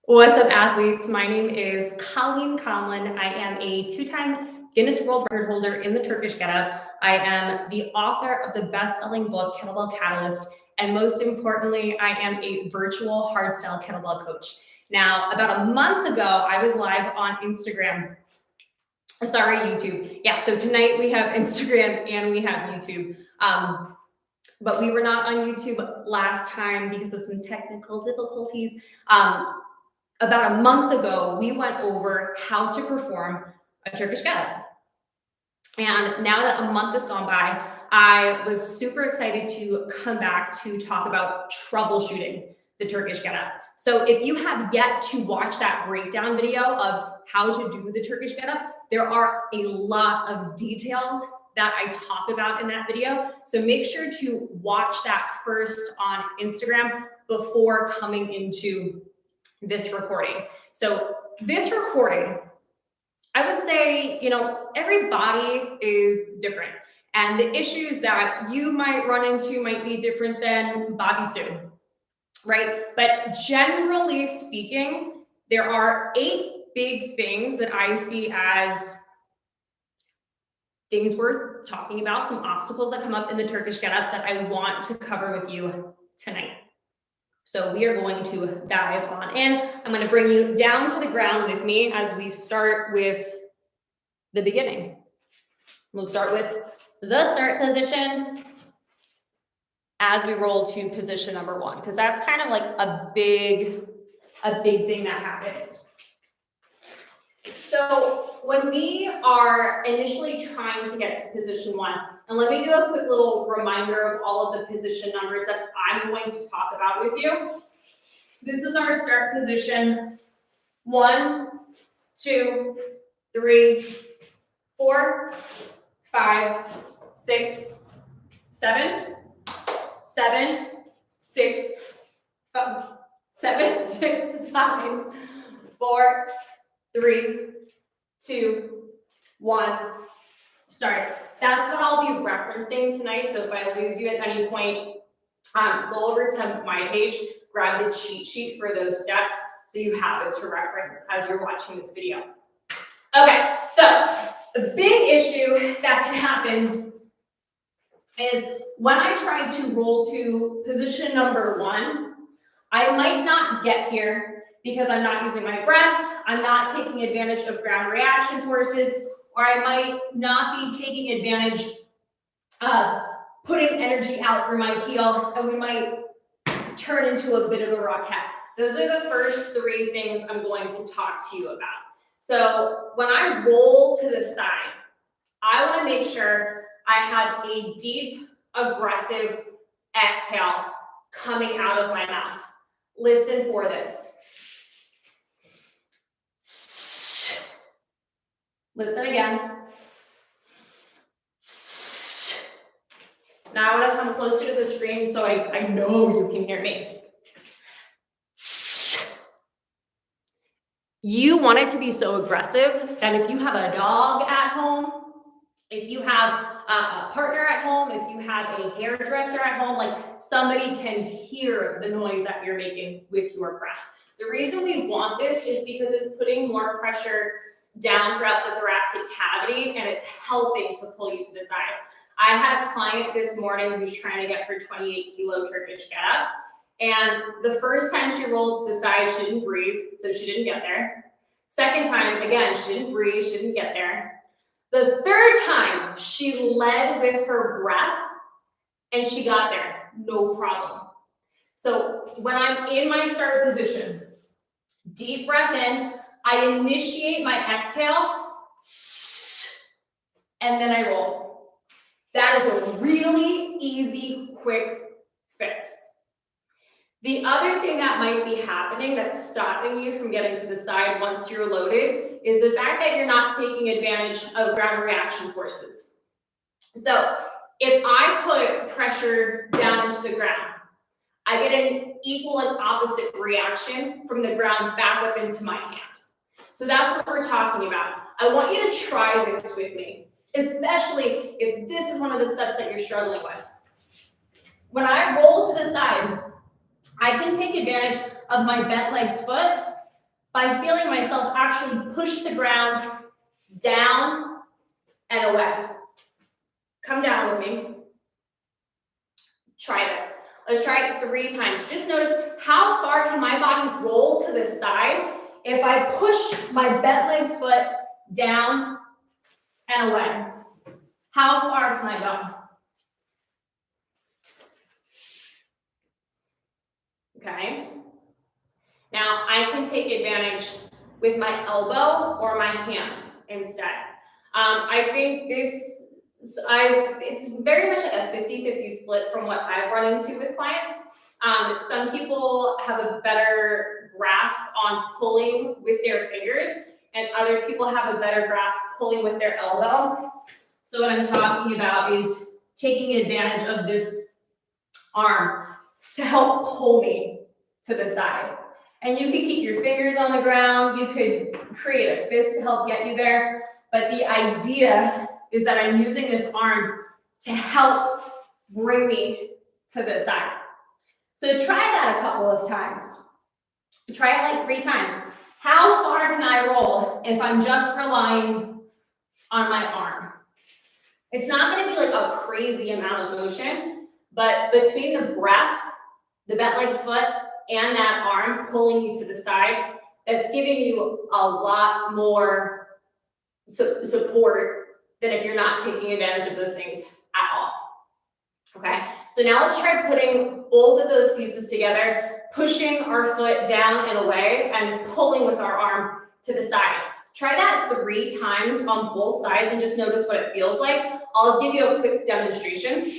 What's up, athletes? My name is Colleen Conlon. I am a two-time Guinness World Record holder in the Turkish Get-Up. I am the author of the best-selling book, Kettlebell Catalyst, and most importantly, I am a virtual hardstyle kettlebell coach. Now, about a month ago, I was live on YouTube. Yeah, so tonight we have Instagram and we have YouTube. But we were not on YouTube last time because of some technical difficulties. About a month ago, we went over how to perform a Turkish Get-Up. And now that a month has gone by, I was super excited to come back to talk about troubleshooting the Turkish Get-Up. So if you have yet to watch that breakdown video of how to do the Turkish Get-Up, there are a lot of details that I talk about in that video. So make sure to watch that first on Instagram before coming into this recording. So this recording, I would say, every body is different. And the issues that you might run into might be different than Bobby Sue, right? But generally speaking, there are 8 big things that I see as things worth talking about, some obstacles that come up in the Turkish Get-Up that I want to cover with you tonight. So we are going to dive on in. I'm going to bring you down to the ground with me as we start with the beginning. We'll start with the start position as we roll to position number 1, because that's kind of like a big thing that happens. So when we are initially trying to get to position 1, and let me do a quick little reminder of all of the position numbers that I'm going to talk about with you. This is our start position. 1, 2, 3, 4, 5, 6, 7, 7, 6, 7, 6, 5, 4, 3, 2, 1, start. That's what I'll be referencing tonight. So if I lose you at any point, go over to my page, grab the cheat sheet for those steps so you have it to reference as you're watching this video. Okay, so the big issue that can happen is when I try to roll to position number 1, I might not get here because I'm not using my breath, I'm not taking advantage of ground reaction forces, or I might not be taking advantage of putting energy out through my heel, and we might turn into a bit of a rocket. Those are the first 3 things I'm going to talk to you about. So when I roll to the side, I want to make sure I have a deep, aggressive exhale coming out of my mouth. Listen for this. Listen again. Now I want to come closer to the screen so I know you can hear me. You want it to be so aggressive that if you have a dog at home, if you have a partner at home, if you have a hairdresser at home, like somebody can hear the noise that you're making with your breath. The reason we want this is because it's putting more pressure down throughout the thoracic cavity and it's helping to pull you to the side. I had a client this morning who's trying to get her 28-kilo Turkish Get-Up. And the first time she rolled to the side, she didn't breathe, so she didn't get there. Second time, again, she didn't breathe, she didn't get there. The third time, she led with her breath, and she got there, no problem. So when I'm in my start position, deep breath in, I initiate my exhale, and then I roll. That is a really easy, quick fix. The other thing that might be happening that's stopping you from getting to the side once you're loaded is the fact that you're not taking advantage of ground reaction forces. So if I put pressure down into the ground, I get an equal and opposite reaction from the ground back up into my hand. So that's what we're talking about. I want you to try this with me, especially if this is one of the steps that you're struggling with. When I roll to the side, I can take advantage of my bent legs foot by feeling myself actually push the ground down and away. Come down with me. Try this. Let's try it 3 times. Just notice how far can my body roll to the side if I push my bent legs foot down and away. How far can I go? Okay. Now I can take advantage with my elbow or my hand instead. I think it's very much like a 50-50 split from what I've run into with clients. Some people have a better grasp on pulling with their fingers, and other people have a better grasp pulling with their elbow. So what I'm talking about is taking advantage of this arm to help pull me to the side. And you could keep your fingers on the ground, you could create a fist to help get you there, but the idea is that I'm using this arm to help bring me to the side. So try that a couple of times. Try it like 3 times. How far can I roll if I'm just relying on my arm? It's not going to be like a crazy amount of motion, but between the breath, the bent legs foot, and that arm pulling you to the side, that's giving you a lot more support than if you're not taking advantage of those things at all. Okay, so now let's try putting both of those pieces together, pushing our foot down and away and pulling with our arm to the side. Try that 3 times on both sides and just notice what it feels like. I'll give you a quick demonstration.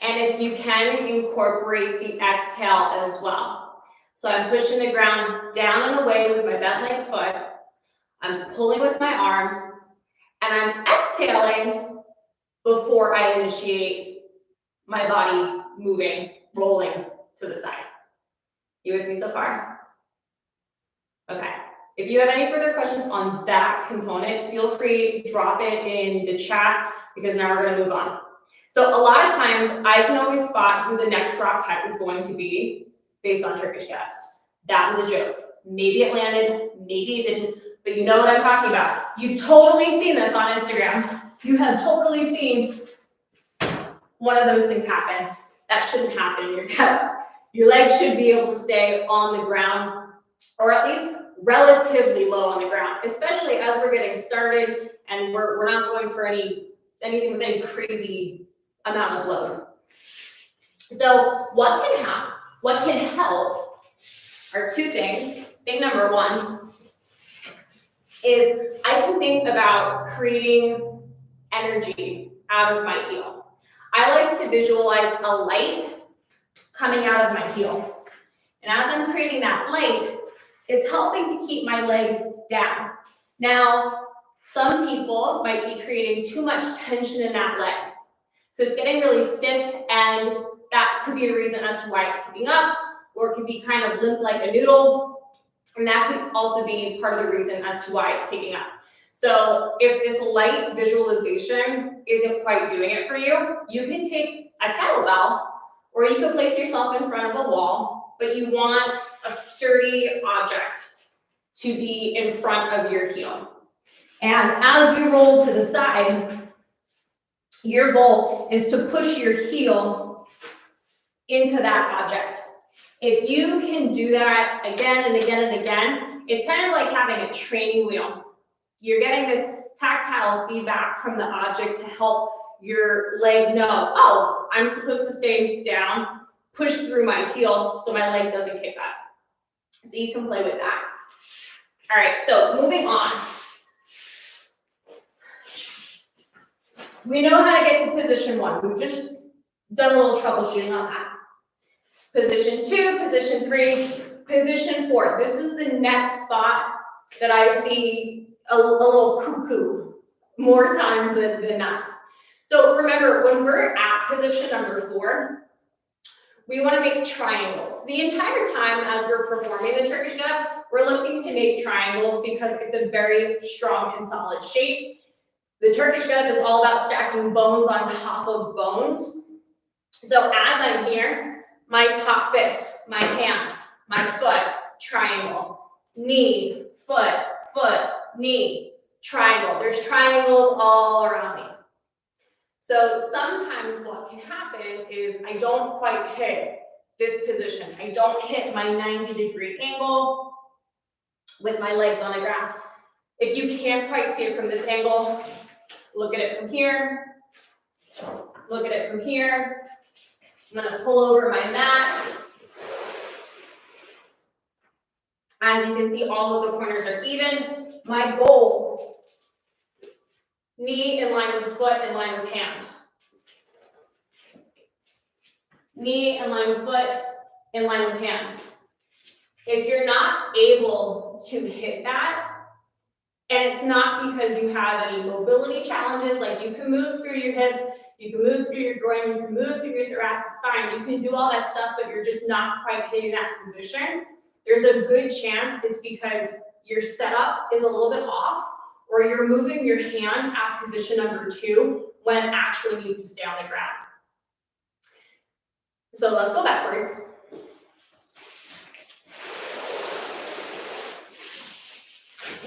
And if you can, incorporate the exhale as well. So I'm pushing the ground down and away with my bent legs foot. I'm pulling with my arm, and I'm exhaling before I initiate my body moving, rolling to the side. You with me so far? Okay. If you have any further questions on that component, feel free to drop it in the chat, because now we're going to move on. So a lot of times I can always spot who the next rock pet is going to be based on Turkish Get-Ups. That was a joke. Maybe it landed, maybe it didn't, but you know what I'm talking about. You've totally seen this on Instagram. You have totally seen one of those things happen. That shouldn't happen in your Get-Up. Your legs should be able to stay on the ground, or at least relatively low on the ground, especially as we're getting started and we're not going for anything with any crazy amount of load. So what can help are 2 things. Thing number 1 is I can think about creating energy out of my heel. I like to visualize a light coming out of my heel. And as I'm creating that light, it's helping to keep my leg down. Now, some people might be creating too much tension in that leg. So it's getting really stiff, and that could be the reason as to why it's kicking up, or it could be kind of limp like a noodle. And that could also be part of the reason as to why it's kicking up. So if this light visualization isn't quite doing it for you, you can take a kettlebell, or you could place yourself in front of a wall, but you want a sturdy object to be in front of your heel. And as you roll to the side, your goal is to push your heel into that object. If you can do that again and again and again, it's kind of like having a training wheel. You're getting this tactile feedback from the object to help your leg know, oh, I'm supposed to stay down, push through my heel so my leg doesn't kick up. So you can play with that. All right, so moving on. We know how to get to position 1. We've just done a little troubleshooting on that. Position 2, position 3, position 4. This is the next spot that I see a little cuckoo more times than not. So remember, when we're at position number 4, we want to make triangles. The entire time as we're performing the Turkish Get-Up, we're looking to make triangles because it's a very strong and solid shape. The Turkish Get-Up is all about stacking bones on top of bones. So as I'm here, my top fist, my hand, my foot, triangle, knee, foot, knee, triangle. There's triangles all around me. So sometimes what can happen is I don't quite hit this position. I don't hit my 90-degree angle with my legs on the ground. If you can't quite see it from this angle, look at it from here. Look at it from here. I'm gonna pull over my mat. As you can see, all of the corners are even. My goal, knee in line with foot, in line with hand. Knee in line with foot, in line with hand. If you're not able to hit that, and it's not because you have any mobility challenges, like you can move through your hips, you can move through your groin, you can move through your thoracic spine, you can do all that stuff, but you're just not quite hitting that position, there's a good chance it's because your setup is a little bit off, or you're moving your hand at position number 2 when it actually needs to stay on the ground. So let's go backwards.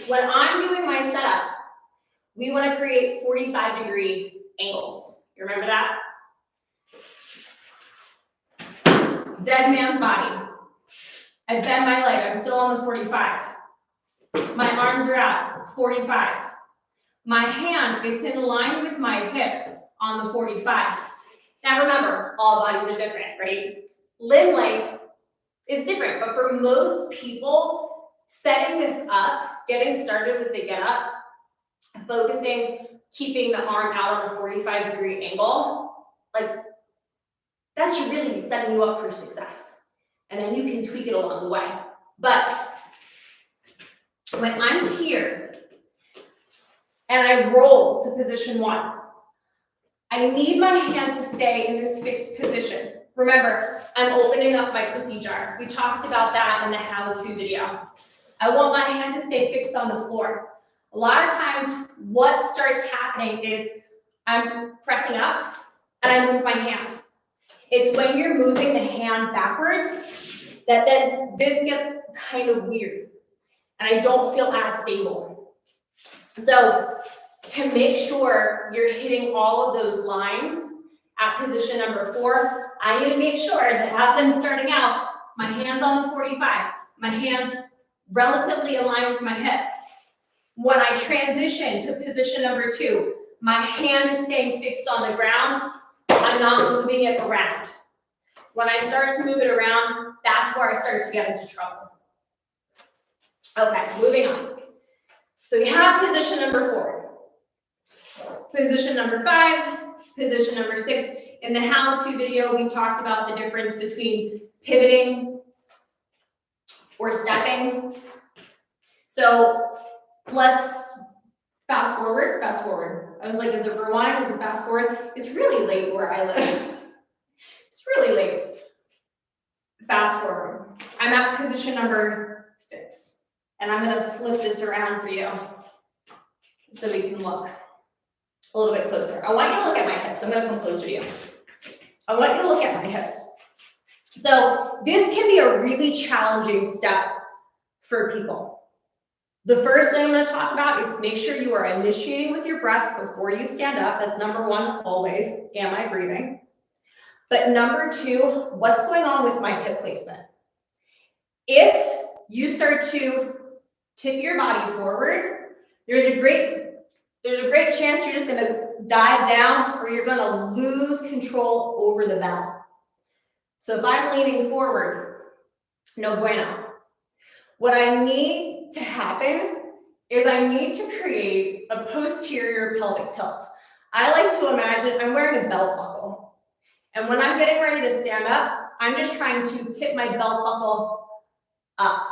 When I'm doing my setup, we want to create 45-degree angles. You remember that? Dead man's body. I bend my leg, I'm still on the 45. My arms are out, 45. My hand gets in line with my hip on the 45. Now remember, all bodies are different, right? Limb length is different, but for most people, setting this up, getting started with the get up, focusing, keeping the arm out on a 45-degree angle, like that should really be setting you up for success. And then you can tweak it along the way. But when I'm here and I roll to position 1, I need my hand to stay in this fixed position. Remember, I'm opening up my cookie jar. We talked about that in the how-to video. I want my hand to stay fixed on the floor. A lot of times, what starts happening is I'm pressing up and I move my hand. It's when you're moving the hand backwards that then this gets kind of weird and I don't feel as stable. So to make sure you're hitting all of those lines at position number 4, I need to make sure that as I'm starting out, my hand's on the 45, my hand's relatively aligned with my hip. When I transition to position number 2, my hand is staying fixed on the ground. I'm not moving it around. When I start to move it around, that's where I start to get into trouble. Okay, moving on. So we have position number 4. Position number 5, position number 6. In the how-to video, we talked about the difference between pivoting or stepping. So let's fast forward. I was like, is it rewind? Is it fast forward? It's really late where I live. It's really late. Fast forward. I'm at position number 6. And I'm gonna flip this around for you so we can look a little bit closer. I want you to look at my hips. I'm gonna come closer to you. I want you to look at my hips. So this can be a really challenging step for people. The first thing I'm going to talk about is make sure you are initiating with your breath before you stand up. That's number 1, always. Am I breathing? But number 2, what's going on with my hip placement? If you start to tip your body forward, there's a great chance you're just going to dive down or you're going to lose control over the bell. So if I'm leaning forward, no bueno. What I need to happen is I need to create a posterior pelvic tilt. I like to imagine I'm wearing a belt buckle. And when I'm getting ready to stand up, I'm just trying to tip my belt buckle up.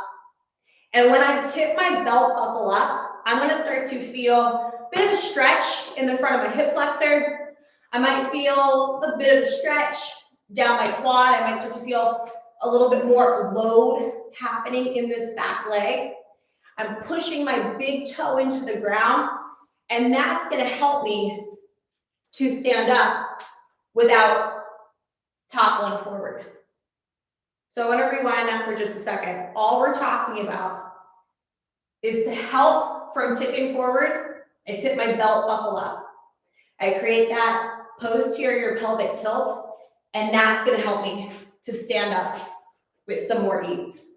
And when I tip my belt buckle up, I'm going to start to feel a bit of a stretch in the front of my hip flexor. I might feel a bit of a stretch down my quad. I might start to feel a little bit more load happening in this back leg. I'm pushing my big toe into the ground And that's gonna help me to stand up without toppling forward. So I want to rewind that for just a second. All we're talking about is to help from tipping forward. I tip my belt buckle up. I create that posterior pelvic tilt, and that's going to help me to stand up with some more ease.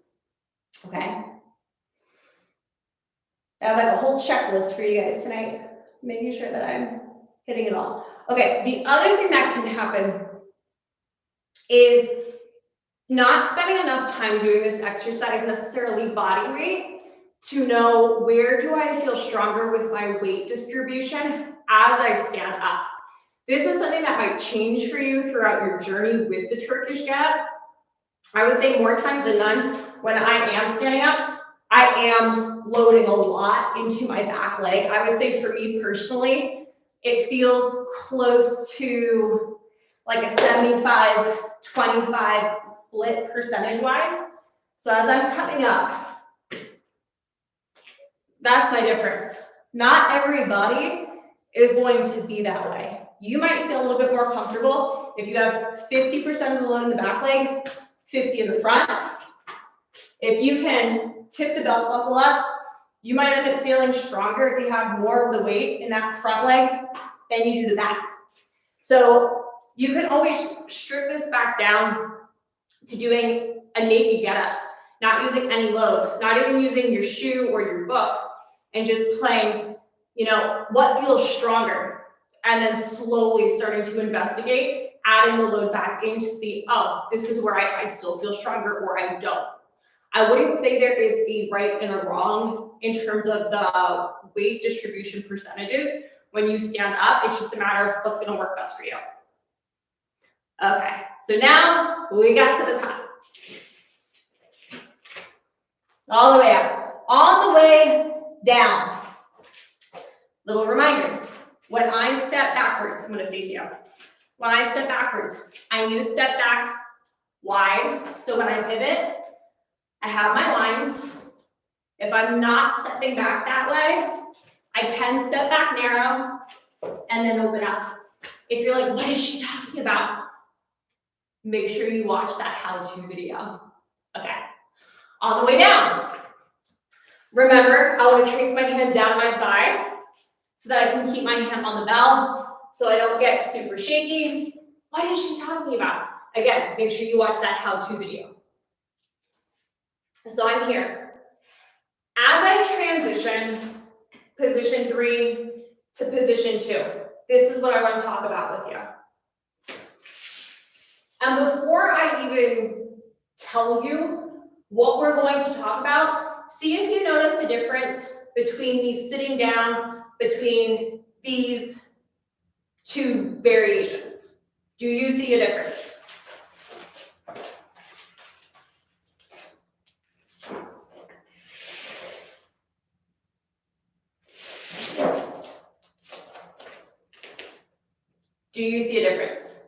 Okay? I have like a whole checklist for you guys tonight, making sure that I'm hitting it all. Okay, the other thing that can happen is not spending enough time doing this exercise, necessarily body weight, to know where do I feel stronger with my weight distribution as I stand up. This is something that might change for you throughout your journey with the Turkish Get-Up. I would say more times than none, when I am standing up, I am loading a lot into my back leg. I would say for me personally, it feels close to like a 75-25 split percentage-wise. So as I'm coming up, that's my difference. Not everybody is going to be that way. You might feel a little bit more comfortable if you have 50% of the load in the back leg, 50 in the front. If you can tip the belt buckle up, you might end up feeling stronger if you have more of the weight in that front leg than you do the back. So you can always strip this back down to doing a naked get-up, not using any load, not even using your shoe or your book, and just playing, what feels stronger, and then slowly starting to investigate, adding the load back in to see, oh, this is where I still feel stronger or I don't. I wouldn't say there is a right and a wrong in terms of the weight distribution percentages. When you stand up, it's just a matter of what's going to work best for you. Okay, so now we got to the top. All the way up. On the way down. Little reminder, when I step backwards, I'm going to face you. When I step backwards, I need to step back wide. So when I pivot, I have my lines. If I'm not stepping back that way, I can step back narrow and then open up. If you're like, what is she talking about? Make sure you watch that how-to video. Okay, on the way down. Remember, I want to trace my hand down my thigh so that I can keep my hand on the bell so I don't get super shaky. What is she talking about? Again, make sure you watch that how-to video. So I'm here. As I transition position 3 to position 2, this is what I want to talk about with you. And before I even tell you what we're going to talk about, see if you notice a difference between me sitting down, between these two variations. Do you see a difference? Do you see a difference?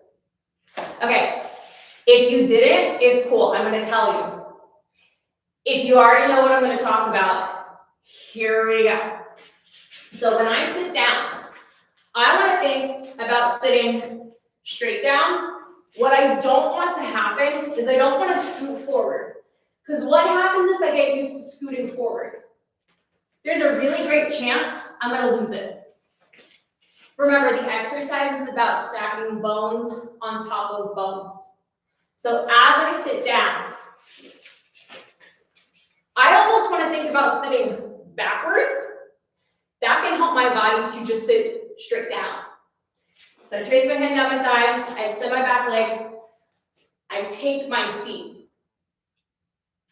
Okay, if you didn't, it's cool. I'm going to tell you. If you already know what I'm going to talk about, here we go. So when I sit down, I want to think about sitting straight down. What I don't want to happen is I don't want to scoot forward. Because what happens if I get used to scooting forward? There's a really great chance I'm going to lose it. Remember, the exercise is about stacking bones on top of bones. So as I sit down, I almost want to think about sitting backwards. That can help my body to just sit straight down. So I trace my hand down my thigh, I extend my back leg, I take my seat.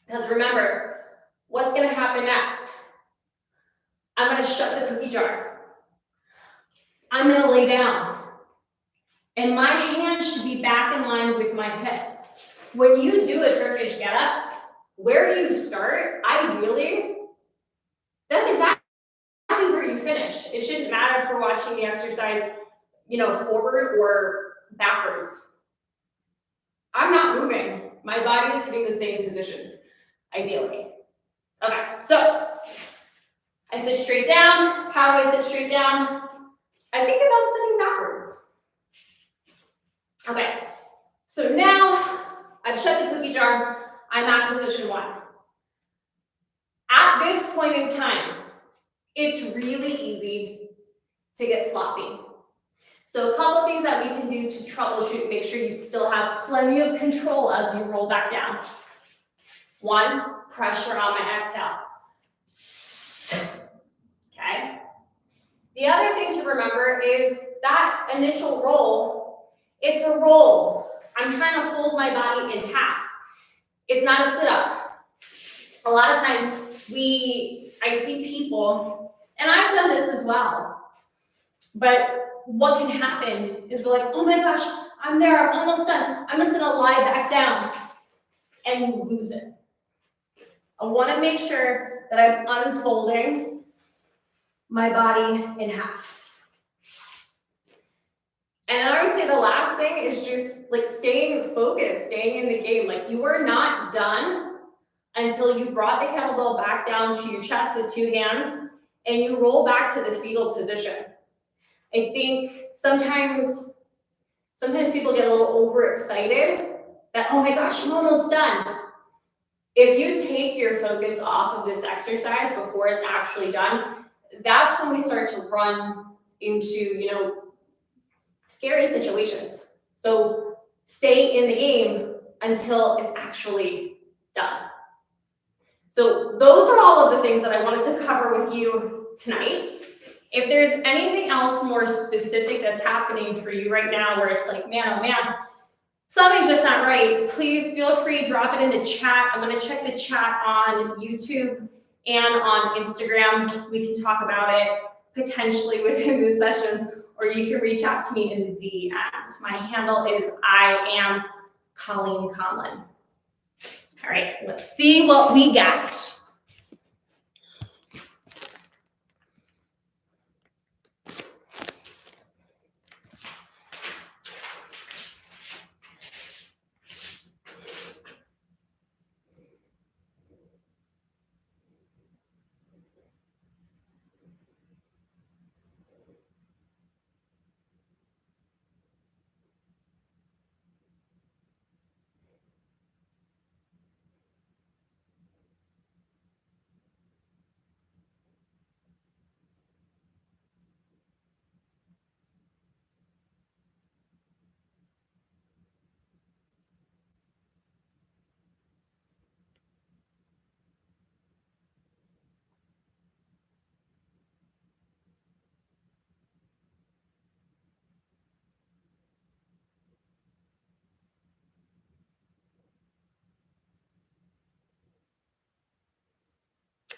Because remember, what's going to happen next? I'm going to shut the cookie jar. I'm going to lay down. And my hand should be back in line with my hip. When you do a Turkish get-up, where you start, ideally, that's exactly where you finish. It shouldn't matter if we're watching the exercise, forward or backwards. I'm not moving. My body is hitting the same positions, ideally. Okay, so I sit straight down. How do I sit straight down? I think about sitting backwards. Okay, so now I've shut the cookie jar. I'm at position 1. At this point in time, it's really easy to get sloppy. So a couple things that we can do to troubleshoot, make sure you still have plenty of control as you roll back down. 1, pressure on my exhale. Okay. The other thing to remember is that initial roll, it's a roll. I'm trying to hold my body in half. It's not a sit-up. A lot of times I see people, and I've done this as well, but what can happen is we're like, oh my gosh, I'm there, I'm almost done. I'm just gonna lie back down, and you lose it. I wanna make sure that I'm unfolding my body in half. And then I would say the last thing is just like staying focused, staying in the game. Like you are not done until you brought the kettlebell back down to your chest with 2 hands and you roll back to the fetal position. I think sometimes people get a little overexcited that, oh my gosh, I'm almost done. If you take your focus off of this exercise before it's actually done, that's when we start to run into, scary situations. So stay in the game until it's actually done. So those are all of the things that I wanted to cover with you tonight. If there's anything else more specific that's happening for you right now where it's like, man, oh man, something's just not right, please feel free to drop it in the chat. I'm going to check the chat on YouTube and on Instagram. We can talk about it potentially within this session, or you can reach out to me in the DMs. My handle is I am Colleen Conlon. All right, let's see what we got.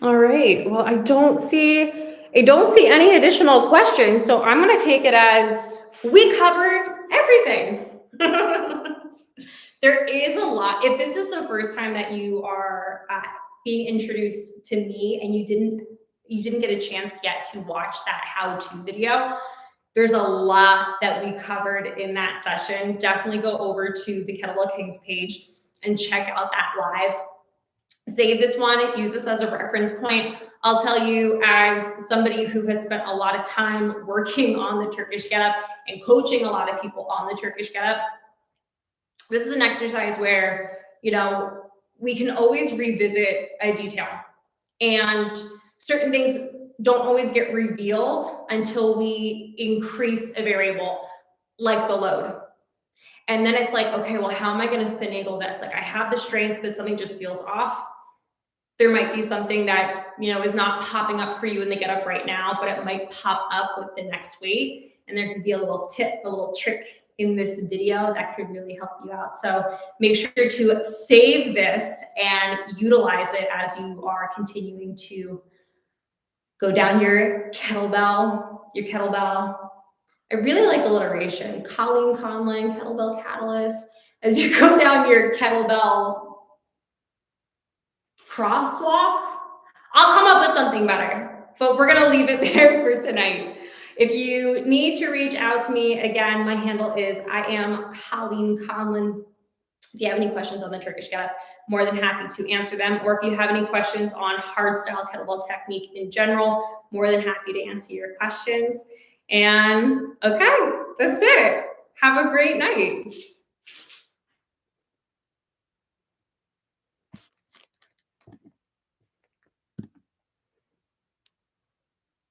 All right, well, I don't see any additional questions, so I'm going to take it as we covered everything. There is a lot. If this is the first time that you are being introduced to me and you didn't get a chance yet to watch that how-to video, there's a lot that we covered in that session. Definitely go over to the Kettlebell Kings page and check out that live. Save this one, use this as a reference point. I'll tell you, as somebody who has spent a lot of time working on the Turkish Get-Up and coaching a lot of people on the Turkish Get-Up, this is an exercise where, we can always revisit a detail. And certain things don't always get revealed until we increase a variable, like the load. And then it's like, okay, well, how am I going to finagle this? Like I have the strength, but something just feels off. There might be something that, is not popping up for you in the get up right now, but it might pop up with the next weight. And there could be a little tip, a little trick in this video that could really help you out. So make sure to save this and utilize it as you are continuing to go down your kettlebell. I really like alliteration. Colleen Conlon, Kettlebell Catalyst. As you go down your kettlebell crosswalk, I'll come up with something better, but we're gonna leave it there for tonight. If you need to reach out to me, again, my handle is I am Colleen Conlon. If you have any questions on the Turkish Get-Up, more than happy to answer them. Or if you have any questions on hardstyle kettlebell technique in general, more than happy to answer your questions. And okay, that's it. Have a great night.